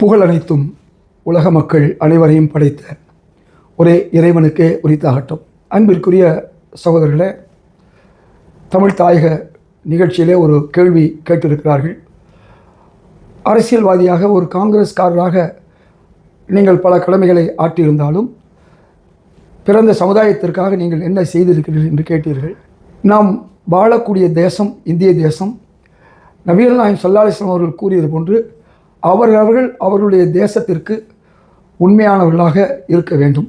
புகழ் அனைத்தும் உலக மக்கள் அனைவரையும் படைத்த ஒரே இறைவனுக்கே உரித்தாகட்டும். அன்பிற்குரிய சகோதரர்களே, தமிழ் தாயக நிகழ்ச்சியிலே ஒரு கேள்வி கேட்டிருக்கிறார்கள். அரசியல்வாதியாக ஒரு காங்கிரஸ்காரராக நீங்கள் பல கடமைகளை ஆற்றியிருந்தாலும் பிறந்த சமுதாயத்திற்காக நீங்கள் என்ன செய்திருக்கிறீர்கள் என்று கேட்டீர்கள். நாம் வாழக்கூடிய தேசம் இந்திய தேசம். நபிகள் நாயகம் ஸல்லல்லாஹு அலைஹி வஸல்லம் அவர்கள் கூறியது போன்று அவர்களுடைய தேசத்திற்கு உண்மையானவர்களாக இருக்க வேண்டும்.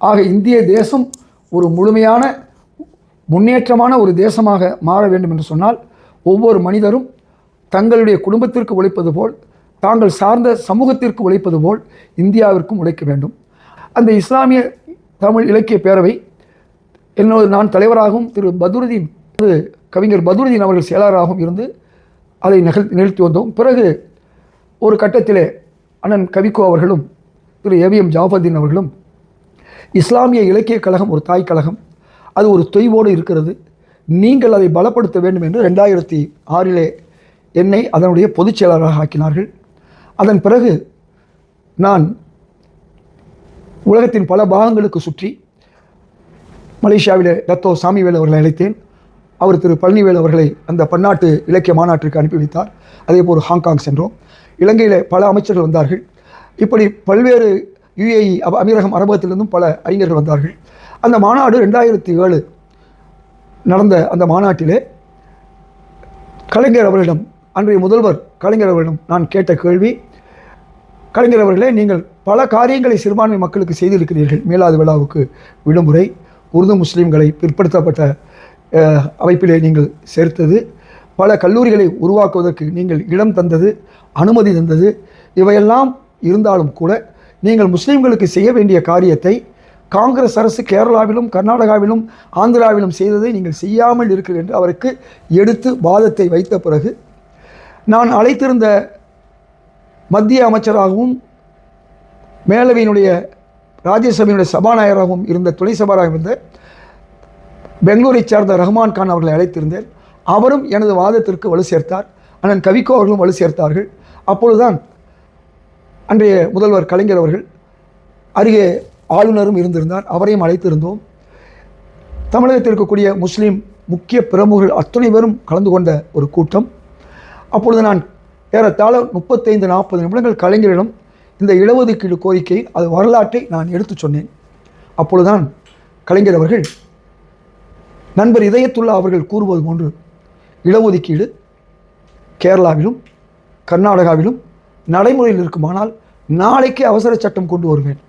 ஆக இந்திய தேசம் ஒரு முழுமையான முன்னேற்றமான ஒரு தேசமாக மாற வேண்டும் என்று சொன்னால் ஒவ்வொரு மனிதரும் தங்களுடைய குடும்பத்திற்கு உழைப்பது போல், தாங்கள் சார்ந்த சமூகத்திற்கு உழைப்பது போல் இந்தியாவிற்கும் உழைக்க வேண்டும். அந்த இஸ்லாமிய தமிழ் இலக்கிய பேரவை என்னோடு நான் தலைவராகவும் கவிஞர் பதுருதீன் அவர்கள் செயலாளராகவும் இருந்து அதை நிகழ்த்தி வந்தோம். பிறகு ஒரு கட்டத்திலே அண்ணன் கவிக்கோ அவர்களும் ஏவிஎம் ஜாஃபர்தீன் அவர்களும் இஸ்லாமிய இலக்கிய கழகம் ஒரு தாய் கழகம், அது ஒரு தொய்வோடு இருக்கிறது, நீங்கள் அதை பலப்படுத்த வேண்டும் என்று 2006 என்னை அதனுடைய பொதுச் செயலாளராக ஆக்கினார்கள். அதன் பிறகு நான் உலகத்தின் பல பாகங்களுக்கு சுற்றி மலேசியாவிலே டத்தோ சாமிவேல் அவர்களை அழைத்தேன். அவர் பழனிவேல் அவர்களை அந்த பன்னாட்டு இலக்கிய மாநாட்டிற்கு அனுப்பி வைத்தார். அதே போல் ஹாங்காங் சென்றோம். இலங்கையில் பல அமைச்சர்கள் வந்தார்கள். இப்படி பல்வேறு UAE அமீரகம் அரபகத்திலிருந்தும் பல அறிஞர்கள் வந்தார்கள். அந்த மாநாடு 2007 நடந்த அந்த மாநாட்டிலே கலைஞர் அவர்களிடம், அன்றைய முதல்வர் கலைஞர் அவர்களிடம் நான் கேட்ட கேள்வி, கலைஞர் அவர்களே, நீங்கள் பல காரியங்களை சிறுபான்மை மக்களுக்கு செய்திருக்கிறீர்கள். மீலாது விழாவுக்கு விடுமுறை, உருது முஸ்லீம்களை பிற்படுத்தப்பட்ட அமைப்பிலே நீங்கள் சேர்த்தது, பல கல்லூரிகளை உருவாக்குவதற்கு நீங்கள் இடம் தந்தது, அனுமதி தந்தது, இவையெல்லாம் இருந்தாலும் கூட நீங்கள் முஸ்லீம்களுக்கு செய்ய வேண்டிய காரியத்தை காங்கிரஸ் அரசு கேரளாவிலும் கர்நாடகாவிலும் ஆந்திராவிலும் செய்ததை நீங்கள் செய்யாமல் இருக்கிறீர்கள் என்று அவருக்கு எடுத்து வாதத்தை வைத்த பிறகு, நான் அழைத்திருந்த மத்திய அமைச்சராகவும் மேலவையினுடைய ராஜ்யசபையினுடைய சபாநாயகராகவும் இருந்த துணை சபாநாயகராக இருந்த பெங்களூரை சேர்ந்த ரஹ்மான் கான் அவர்களை அழைத்திருந்தேன். அவரும் எனது வாதத்திற்கு வலு சேர்த்தார். அண்ணன் கவிக்கோ அவர்களும் வலு சேர்த்தார்கள். அப்பொழுதுதான் அன்றைய முதல்வர் கலைஞர் அவர்கள், அருகே ஆளுநரும் இருந்திருந்தார், அவரையும் அழைத்திருந்தோம். தமிழகத்தில் இருக்கக்கூடிய முஸ்லீம் முக்கிய பிரமுகர்கள் அத்தனை பேரும் கலந்து கொண்ட ஒரு கூட்டம். அப்பொழுது நான் ஏறத்தாழ 35-40 நிமிடங்கள் கலைஞரிடம் இந்த இடஒதுக்கீடு கோரிக்கை, அது வரலாற்றை நான் எடுத்து சொன்னேன். அப்பொழுதுதான் கலைஞர் அவர்கள், நண்பர் இதயத்துல்லா அவர்கள் கூறுவது போன்று இடஒதுக்கீடு கேரளாவிலும் கர்நாடகாவிலும் நடைமுறையில் இருக்குமானால் நாளைக்கே அவசர சட்டம் கொண்டு வருவேன்,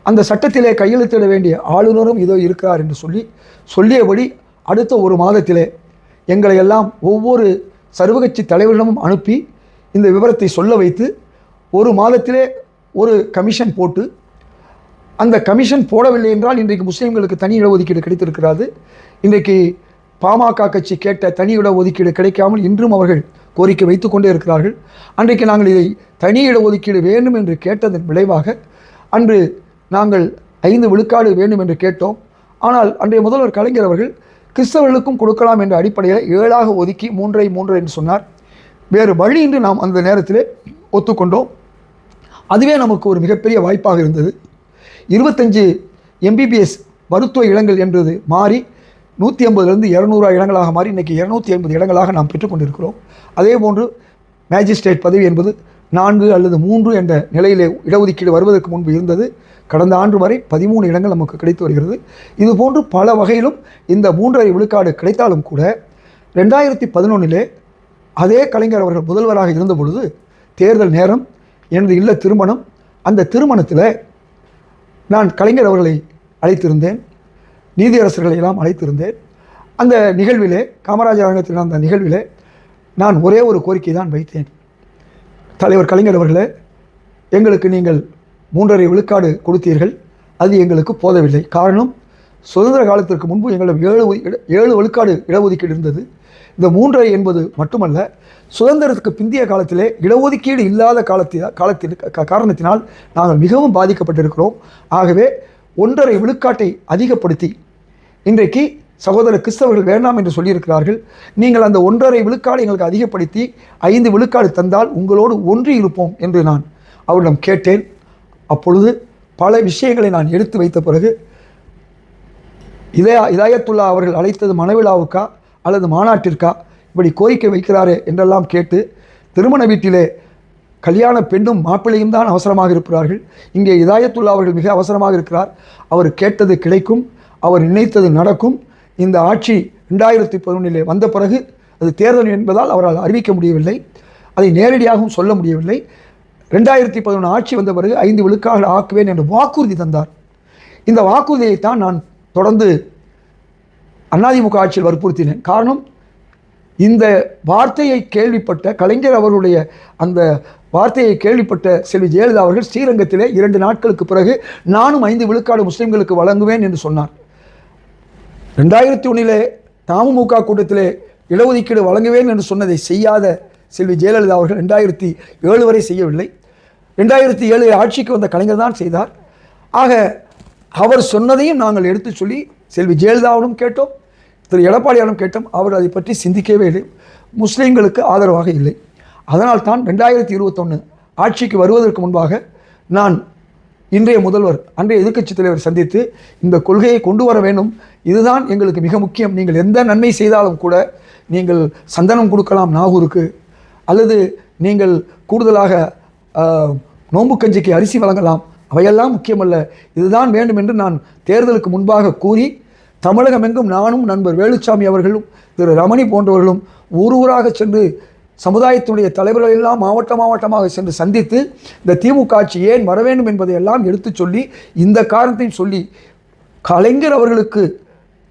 அந்த சட்டத்திலே கையெழுத்திட வேண்டிய ஆளுநரும் இதோ இருக்கிறார் என்று சொல்லியபடி அடுத்த ஒரு மாதத்திலே எங்களை எல்லாம் ஒவ்வொரு சர்வகட்சி தலைவரிடமும் அனுப்பி இந்த விவரத்தை சொல்ல வைத்து ஒரு மாதத்திலே ஒரு கமிஷன் போட்டு, அந்த கமிஷன் போடவில்லை என்றால் இன்றைக்கு முஸ்லீம்களுக்கு தனி இடஒதுக்கீடு கிடைத்திருக்கிறது. இன்றைக்கு பாமக கட்சி கேட்ட தனி இடஒதுக்கீடு கிடைக்காமல் இன்றும் அவர்கள் கோரிக்கை வைத்து கொண்டே இருக்கிறார்கள். அன்றைக்கு நாங்கள் இதை தனி இடஒதுக்கீடு வேண்டும் என்று கேட்டதன் விளைவாக அன்று நாங்கள் 5 விழுக்காடு வேண்டும் என்று கேட்டோம். ஆனால் அன்றைய முதல்வர் கலைஞர் அவர்கள் கிறிஸ்தவர்களுக்கும் கொடுக்கலாம் என்ற அடிப்படையில் 7ஆக ஒதுக்கி 3 என்று சொன்னார். வேறு வழியின்றி நாம் அந்த நேரத்தில் ஒத்துக்கொண்டோம். அதுவே நமக்கு ஒரு மிகப்பெரிய வாய்ப்பாக இருந்தது. 25 MBBS மருத்துவ இடங்கள் என்பது மாறி 150 200 இடங்களாக மாறி இன்றைக்கி 250 இடங்களாக நாம் பெற்றுக்கொண்டிருக்கிறோம். அதே போன்று மேஜிஸ்ட்ரேட் பதவி என்பது 4 அல்லது 3 என்ற நிலையிலே இடஒதுக்கீடு வருவதற்கு முன்பு இருந்தது. கடந்த ஆண்டு வரை 13 இடங்கள் நமக்கு கிடைத்து வருகிறது. இதுபோன்று பல வகையிலும் இந்த 3.5 விழுக்காடு கிடைத்தாலும் கூட 2011 அதே கலைஞர் அவர்கள் முதல்வராக இருந்த பொழுது தேர்தல் நேரம், எனது இல்ல திருமணம், அந்த திருமணத்தில் நான் கலைஞர் அவர்களை அழைத்திருந்தேன், நீதியரசர்களை எல்லாம் அழைத்திருந்தேன். அந்த நிகழ்விலே, காமராஜர் அரங்கத்தில் அந்த நிகழ்விலே நான் ஒரே ஒரு கோரிக்கை தான் வைத்தேன். தலைவர் கலைஞர் அவர்களே, எங்களுக்கு நீங்கள் 3.5 விழுக்காடு கொடுத்தீர்கள், அது எங்களுக்கு போதவில்லை. காரணம், சுதந்திர காலத்திற்கு முன்பு எங்களிடம் 7 விழுக்காடு இடஒதுக்கீடு இருந்தது. இந்த 3.5 என்பது மட்டுமல்ல, சுதந்திரத்துக்கு பிந்தைய காலத்திலே இடஒதுக்கீடு இல்லாத காரணத்தினால் நாங்கள் மிகவும் பாதிக்கப்பட்டிருக்கிறோம். ஆகவே 1.5 விழுக்காட்டை அதிகப்படுத்தி இன்றைக்கு சகோதர கிறிஸ்தவர்கள் வேண்டாம் என்று சொல்லியிருக்கிறார்கள். நீங்கள் அந்த 1.5 விழுக்காடு எங்களுக்கு அதிகப்படுத்தி 5 விழுக்காடு தந்தால் உங்களோடு ஒன்றி இருப்போம் என்று நான் அவரிடம் கேட்டேன். அப்பொழுது பல விஷயங்களை நான் எடுத்து வைத்த பிறகு இதாயத்துல்லா அவர்கள் அழைத்தது மனவிழாவுக்கா அல்லது மாநாட்டிற்கா, இப்படி கோரிக்கை வைக்கிறாரே என்றெல்லாம் கேட்டு, திருமண வீட்டிலே கல்யாண பெண்ணும் மாப்பிள்ளையும் தான் அவசரமாக இருக்கிறார்கள், இங்கே இதாயத்துல்லா அவர்கள் மிக அவசரமாக இருக்கிறார், அவர் கேட்டது கிடைக்கும், அவர் நினைத்தது நடக்கும், இந்த ஆட்சி 2011 வந்த பிறகு அது தேர்தல் என்பதால் அவரால் அறிவிக்க முடியவில்லை, அதை நேரடியாகவும் சொல்ல முடியவில்லை. 2011 ஆட்சி வந்த பிறகு 5 விழுக்காடு ஆக்குவேன் என்று வாக்குறுதி தந்தார். இந்த வாக்குறுதியைத்தான் நான் தொடர்ந்து அதிமுக ஆட்சியில் வற்புறுத்தினேன். காரணம், இந்த வார்த்தையை கேள்விப்பட்ட கலைஞர் அவர்களுடைய அந்த வார்த்தையை கேள்விப்பட்ட செல்வி ஜெயலலிதா அவர்கள் ஸ்ரீரங்கத்திலே 2 நாட்களுக்கு பிறகு நானும் 5 விழுக்காடு முஸ்லிம்களுக்கு வழங்குவேன் என்று சொன்னார். 2001 தமுமுக கூட்டத்திலே இடஒதுக்கீடு வழங்குவேன் என்று சொன்னதை செய்யாத செல்வி ஜெயலலிதா அவர்கள் 2007 வரை செய்யவில்லை. 2007 ஆட்சிக்கு வந்த கலைஞர் தான் செய்தார். ஆக அவர் சொன்னதையும் நாங்கள் எடுத்து சொல்லி செல்வி ஜெயலலிதாவிடம் கேட்டோம், திரு எடப்பாடியாரும் கேட்டோம். அவர் அதை பற்றி சிந்திக்கவே இல்லை, முஸ்லீம்களுக்கு ஆதரவாக இல்லை. அதனால் தான் 2021 ஆட்சிக்கு வருவதற்கு முன்பாக நான் இன்றைய முதல்வர் அன்றைய எதிர்க்கட்சித் தலைவர் சந்தித்து இந்த கொள்கையை கொண்டு வர வேண்டும், இதுதான் எங்களுக்கு மிக முக்கியம், நீங்கள் எந்த நன்மை செய்தாலும் கூட நீங்கள் சந்தனம் கொடுக்கலாம் நாகூருக்கு, அல்லது நீங்கள் கூடுதலாக நோன்பு கஞ்சிக்கு அரிசி வழங்கலாம், அவையெல்லாம் முக்கியமல்ல, இதுதான் வேண்டும் என்று நான் தேர்தலுக்கு முன்பாக கூறி, தமிழகமெங்கும் நானும் நண்பர் வேலுச்சாமி அவர்களும் திரு ரமணி போன்றவர்களும் ஊராக சென்று சமுதாயத்தினுடைய தலைவர்கள் எல்லாம் மாவட்டமாக சென்று சந்தித்து இந்த திமுக ஆட்சி ஏன் வர வேண்டும் என்பதை எல்லாம் எடுத்து சொல்லி, இந்த காரணத்தையும் சொல்லி, கலைஞர் அவர்களுக்கு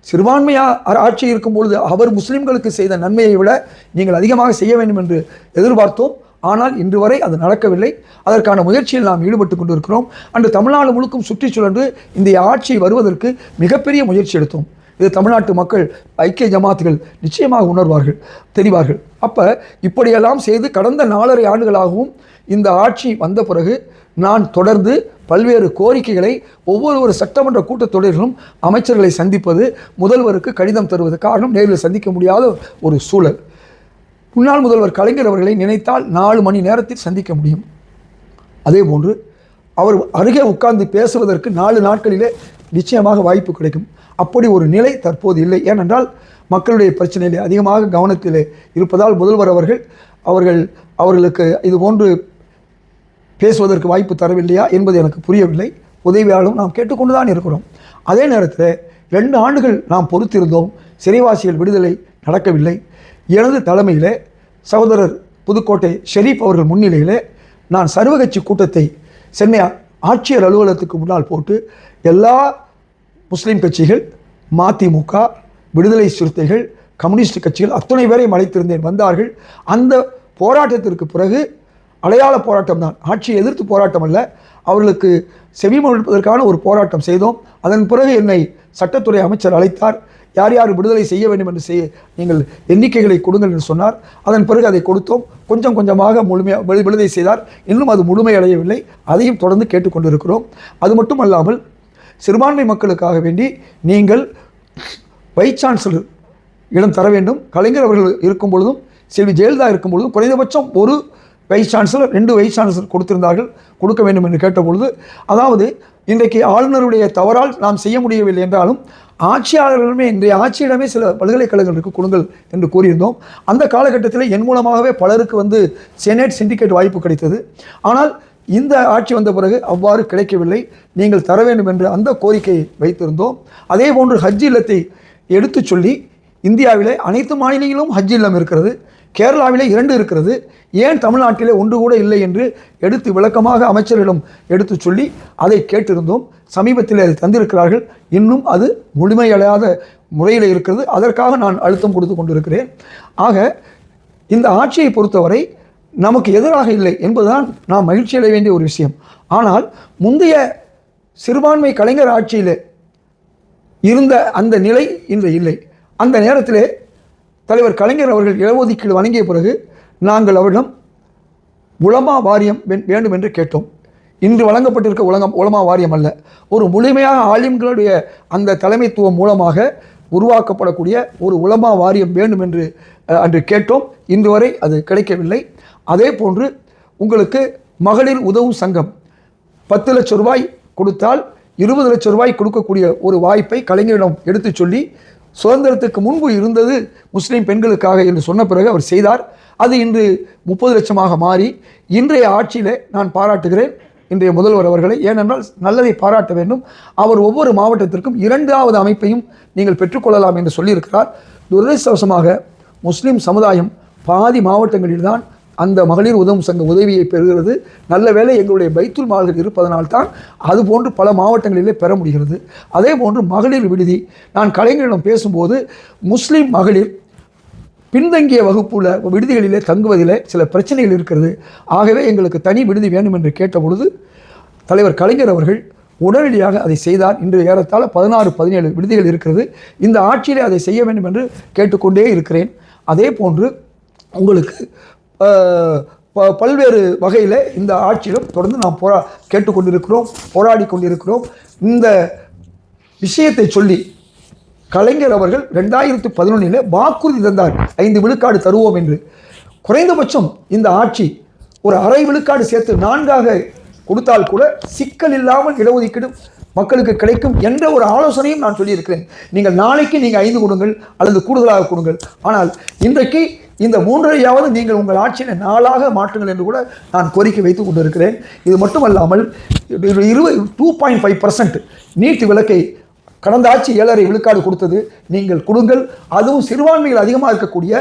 சிறுபான்மையாக ஆட்சி இருக்கும் பொழுது அவர் முஸ்லிம்களுக்கு செய்த நன்மையை விட நீங்கள் அதிகமாக செய்ய வேண்டும் என்று எதிர்பார்த்தோம். ஆனால் இன்று வரை அது நடக்கவில்லை. அதற்கான முயற்சியில் நாம் ஈடுபட்டு கொண்டிருக்கிறோம். அன்று தமிழ்நாடு முழுக்கும் சுற்றி சுழன்று இந்த ஆட்சி வருவதற்கு மிகப்பெரிய முயற்சி எடுத்தோம். இது தமிழ்நாட்டு மக்கள் ஐக்கிய ஜமாத்துகள் நிச்சயமாக உணர்வார்கள், தெரிவார்கள். அப்போ இப்படியெல்லாம் செய்து கடந்த 4.5 ஆண்டுகளாகவும் இந்த ஆட்சி வந்த பிறகு நான் தொடர்ந்து பல்வேறு கோரிக்கைகளை ஒவ்வொரு சட்டமன்ற கூட்டத்தொடரிலும் அமைச்சர்களை சந்திப்பது, முதல்வருக்கு கடிதம் தருவது. காரணம், நேரில் சந்திக்க முடியாத ஒரு சூழல். முன்னாள் முதல்வர் கலைஞர் அவர்களை நினைத்தால் 4 மணி நேரத்தில் சந்திக்க முடியும். அதே போன்று அவர் அருகே உட்கார்ந்து பேசுவதற்கு 4 நாட்களிலே நிச்சயமாக வாய்ப்பு கிடைக்கும். அப்படி ஒரு நிலை தற்போது இல்லை. ஏனென்றால் மக்களுடைய பிரச்சனையிலே அதிகமாக கவனத்திலே இருப்பதால் முதல்வர் அவர்களுக்கு இது போன்று பேசுவதற்கு வாய்ப்பு தரவில்லையா என்பது எனக்கு புரியவில்லை. உதவியாலும் நாம் கேட்டுக்கொண்டு தான் இருக்கிறோம். அதே நேரத்தில் 2 ஆண்டுகள் நாம் பொறுத்திருந்தோம், சிறைவாசிகள் விடுதலை நடக்கவில்லை. எனது தலைமையிலே சகோதரர் புதுக்கோட்டை ஷெரீப் அவர்கள் முன்னிலையிலே நான் சர்வகட்சி கூட்டத்தை சென்னை ஆட்சியர் அலுவலகத்துக்கு முன்னால் போட்டு எல்லா முஸ்லீம் கட்சிகள், மதிமுக, விடுதலை சிறுத்தைகள், கம்யூனிஸ்ட் கட்சிகள் அத்தனை பேரையும் அழைத்திருந்தேன். வந்தார்கள். அந்த போராட்டத்திற்கு பிறகு அடையாள போராட்டம் தான், ஆட்சியை எதிர்த்து போராட்டம் அல்ல, அவர்களுக்கு செவிமடுப்பதற்கான ஒரு போராட்டம் செய்தோம். அதன் பிறகு என்னை சட்டத்துறை அமைச்சர் அழைத்தார். யார் யார் விடுதலை செய்ய வேண்டும் என்று நீங்கள் எண்ணிக்கைகளை கொடுங்கள் என்று சொன்னார். அதன் பிறகு அதை கொடுத்தோம். கொஞ்சம் கொஞ்சமாக விடுதலை செய்தார். இன்னும் அது முழுமையடையவில்லை. அதையும் தொடர்ந்து கேட்டுக்கொண்டிருக்கிறோம். அது மட்டும் அல்லாமல் சிறுபான்மை மக்களுக்காக வேண்டி நீங்கள் வைஸ் சான்சலர் இடம் தர வேண்டும். கலைஞர் அவர்கள் இருக்கும் பொழுதும் செல்வி ஜெயலலிதா இருக்கும் பொழுதும் குறைந்தபட்சம் ஒரு வைஸ் சான்சலர், 2 வைஸ் சான்சலர் கொடுத்திருந்தார்கள், கொடுக்க வேண்டும் என்று கேட்டபொழுது, அதாவது இன்றைக்கு ஆளுநருடைய தவறால் நாம் செய்ய முடியவில்லை என்றாலும் ஆட்சியாளர்களுமே இன்றைய ஆட்சியிடமே சில பல்கலைக்கழகங்களுக்கு கொடுங்கள் என்று கூறியிருந்தோம். அந்த காலகட்டத்தில் என் மூலமாகவே பலருக்கு செனேட் சிண்டிகேட் வாய்ப்பு கிடைத்தது. ஆனால் இந்த ஆட்சி வந்த பிறகு அவ்வாறு கிடைக்கவில்லை. நீங்கள் தர வேண்டும் என்று அந்த கோரிக்கையை வைத்திருந்தோம். அதே போன்று ஹஜ் இல்லத்தை எடுத்து சொல்லி, இந்தியாவிலே அனைத்து மாநிலங்களிலும் ஹஜ் இல்லம் இருக்கிறது, கேரளாவிலே 2 இருக்கிறது, ஏன் தமிழ்நாட்டிலே 1 கூட இல்லை என்று எடுத்து விளக்கமாக அமைச்சரிடம் எடுத்து சொல்லி அதை கேட்டிருந்தோம். சமீபத்தில் அதை தந்திருக்கிறார்கள். இன்னும் அது முழுமையடையாத முறையில் இருக்கிறது. அதற்காக நான் அழுத்தம் கொடுத்து கொண்டிருக்கிறேன். ஆக இந்த ஆட்சியை பொறுத்தவரை நமக்கு எதிராக இல்லை என்பதுதான் நாம் மகிழ்ச்சி அடைய வேண்டிய ஒரு விஷயம். ஆனால் முந்தைய சிறுபான்மை கலைஞர் ஆட்சியில் இருந்த அந்த நிலை இன்று இல்லை. அந்த நேரத்திலே தலைவர் கலைஞர் அவர்கள் இடஒதுக்கீடு வழங்கிய பிறகு நாங்கள் அவரிடம் உலமா வாரியம் வேண்டும் என்று கேட்டோம். இன்று வழங்கப்பட்டிருக்க உலமா வாரியம் அல்ல, ஒரு முழுமையாக ஆலிம்களுடைய அந்த தலைமைத்துவம் மூலமாக உருவாக்கப்படக்கூடிய ஒரு உலமா வாரியம் வேண்டும் என்று அன்று கேட்டோம். இன்று வரை அது கிடைக்கவில்லை. அதே போன்று உங்களுக்கு மகளிர் உதவும் சங்கம் 10 லட்சம் ரூபாய் கொடுத்தால் 20 லட்சம் ரூபாய் கொடுக்கக்கூடிய ஒரு வாய்ப்பை கலைஞரிடம் எடுத்து சொல்லி, சுதந்திரத்துக்கு முன்பு இருந்தது முஸ்லீம் பெண்களுக்காக என்று சொன்ன பிறகு அவர் செய்தார். அது இன்று 30 லட்சமாக மாறி இன்றைய ஆட்சியிலே நான் பாராட்டுகிறேன் இன்றைய முதல்வர் அவர்களை. ஏனென்றால் நல்லதை பாராட்ட வேண்டும். அவர் ஒவ்வொரு மாவட்டத்திற்கும் 2வது அமைப்பையும் நீங்கள் பெற்றுக்கொள்ளலாம் என்று சொல்லியிருக்கிறார். துரதிர்ஷ்டவசமாக முஸ்லீம் சமுதாயம் பாதி மாவட்டங்களில்தான் அந்த மகளிர் உதவும் சங்க உதவியை பெறுகிறது. நல்ல வேளை எங்களுடைய பைத்துல் மால்கள் இருப்பதனால்தான் அதுபோன்று பல மாவட்டங்களிலே பெற முடிகிறது. அதே போன்று மகளிர் விடுதி, நான் கலைஞரிடம் பேசும்போது முஸ்லீம் மகளிர் பின்தங்கிய வகுப்புள்ள விடுதிகளிலே தங்குவதிலே சில பிரச்சனைகள் இருக்கிறது, ஆகவே எங்களுக்கு தனி விடுதி வேண்டும் என்று கேட்டபொழுது தலைவர் கலைஞர் அவர்கள் உடனடியாக அதை செய்தார். இன்று ஏறத்தாழ 16-17 விடுதிகள் இருக்கிறது. இந்த ஆட்சியிலே அதை செய்ய வேண்டும் என்று கேட்டுக்கொண்டே இருக்கிறேன். அதே போன்று உங்களுக்கு பல்வேறு வகையில் இந்த ஆட்சியிலும் தொடர்ந்து நாம் கேட்டுக்கொண்டிருக்கிறோம், போராடி கொண்டிருக்கிறோம். இந்த விஷயத்தை சொல்லி கலைஞர் அவர்கள் 2011 வாக்குறுதி தந்தார், 5 விழுக்காடு தருவோம் என்று. குறைந்தபட்சம் இந்த ஆட்சி ஒரு அரை விழுக்காடு சேர்த்து 4ஆக கொடுத்தால் கூட சிக்கல் இல்லாமல் இடஒதுக்கீடு மக்களுக்கு கிடைக்கும் என்ற ஒரு ஆலோசனையும் நான் சொல்லியிருக்கிறேன். நீங்கள் நாளைக்கு நீங்கள் 5 கொடுங்கள் அல்லது கூடுதலாக கொடுங்கள், ஆனால் இன்றைக்கு இந்த 3.5 நீங்கள் உங்கள் ஆட்சியை 4ஆக மாற்றுங்கள் என்று கூட நான் கோரிக்கை வைத்துக் கொண்டிருக்கிறேன். இது மட்டுமல்லாமல் 2.5% நீட் விலக்கை கடந்த ஆட்சி 7.5 விழுக்காடு கொடுத்தது, நீங்கள் கொடுங்கள். அதுவும் சிறுபான்மைகள் அதிகமாக இருக்கக்கூடிய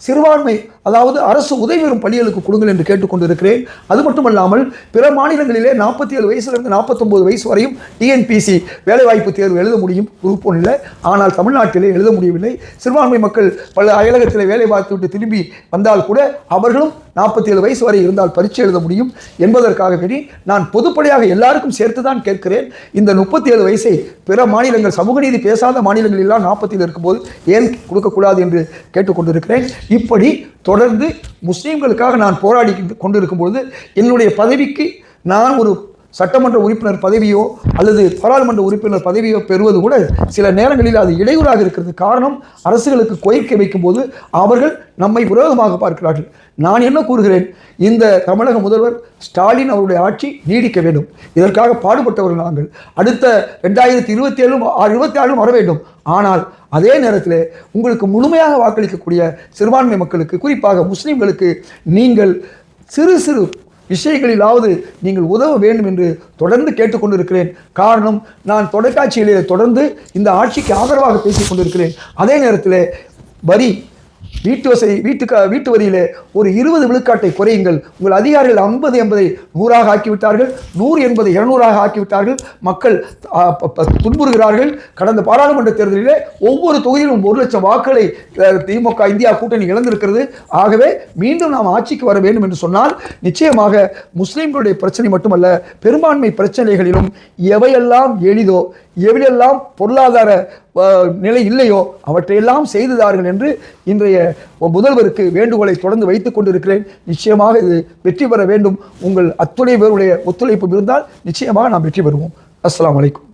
சிறுபான்மை, அதாவது அரசு உதவி பெறும் பள்ளிகளுக்கு கொடுங்கள் என்று கேட்டுக்கொண்டிருக்கிறேன். அது மட்டுமல்லாமல் பிற மாநிலங்களிலே 47 வயசுலேருந்து 49 வயசு வரையும் டிஎன்பிசி வேலைவாய்ப்பு தேர்வு எழுத முடியும், குரூப் 1. ஆனால் தமிழ்நாட்டிலே எழுத முடியவில்லை. சிறுபான்மை மக்கள் பல அயலகத்தில் வேலை பார்த்து விட்டு திரும்பி வந்தால் கூட அவர்களும் 47 வயசு வரை இருந்தால் பரீட்சை எழுத முடியும் என்பதற்காக வேண்டி நான் பொதுப்படையாக எல்லாருக்கும் சேர்த்து தான் கேட்கிறேன். இந்த 37 வயசை பிற மாநிலங்கள், சமூக நீதி பேசாத மாநிலங்கள் எல்லாம் 40 இருக்கும்போது ஏன் கொடுக்கக்கூடாது என்று கேட்டுக்கொண்டிருக்கிறேன். இப்படி தொடர்ந்து முஸ்லீம்களுக்காக நான் போராடி கொண்டிருக்கும் பொழுது என்னுடைய பதவிக்கு நான் ஒரு சட்டமன்ற உறுப்பினர் பதவியோ அல்லது பாராளுமன்ற உறுப்பினர் பதவியோ பெறுவது கூட சில நேரங்களில் அது இடையூறாக இருக்கிறது. காரணம், அரசுகளுக்கு கோரிக்கை வைக்கும் போது அவர்கள் நம்மை விரோதமாக பார்க்கிறார்கள். நான் என்ன கூறுகிறேன், இந்த தமிழக முதல்வர் ஸ்டாலின் அவருடைய ஆட்சி நீடிக்க வேண்டும். இதற்காக பாடுபட்டவர்கள் நாங்கள். அடுத்த 2027-26 வர வேண்டும். ஆனால் அதே நேரத்தில் உங்களுக்கு முழுமையாக வாக்களிக்கக்கூடிய சிறுபான்மை மக்களுக்கு, குறிப்பாக முஸ்லீம்களுக்கு நீங்கள் சிறு சிறு விஷயங்களிலாவது நீங்கள் உதவ வேண்டும் என்று தொடர்ந்து கேட்டுக்கொண்டிருக்கிறேன். காரணம், நான் தொலைக்காட்சியிலே தொடர்ந்து இந்த ஆட்சிக்கு ஆதரவாக பேசிக் கொண்டிருக்கிறேன். அதே நேரத்தில் வரி, வீட்டு வரியிலே ஒரு 20 விழுக்காட்டை குறையுங்கள். உங்கள் அதிகாரிகள் 50-80 100ஆக ஆக்கிவிட்டார்கள், 100 என்பதை 200ஆக ஆக்கிவிட்டார்கள். மக்கள் துன்புறுகிறார்கள். கடந்த பாராளுமன்ற தேர்தலிலே ஒவ்வொரு தொகுதியிலும் 1 லட்சம் வாக்குகளை திமுக இந்தியா கூட்டணி இழந்திருக்கிறது. ஆகவே மீண்டும் நாம் ஆட்சிக்கு வர வேண்டும் என்று சொன்னால் நிச்சயமாக முஸ்லிம்களுடைய பிரச்சனை மட்டுமல்ல, பெரும்பான்மை பிரச்சனைகளிலும் எவையெல்லாம் எளிதோ, எவையெல்லாம் பொருளாதார நிலை இல்லையோ அவற்றையெல்லாம் செய்துதார்கள் என்று இன்றைய முதல்வருக்கு வேண்டுகோளை தொடர்ந்து வைத்துக் கொண்டிருக்கிறேன். நிச்சயமாக இது வெற்றி பெற வேண்டும். உங்கள் அத்துணை பேருடைய ஒத்துழைப்பு இருந்தால் நிச்சயமாக நாம் வெற்றி பெறுவோம். அஸ்ஸலாமு அலைக்கும்.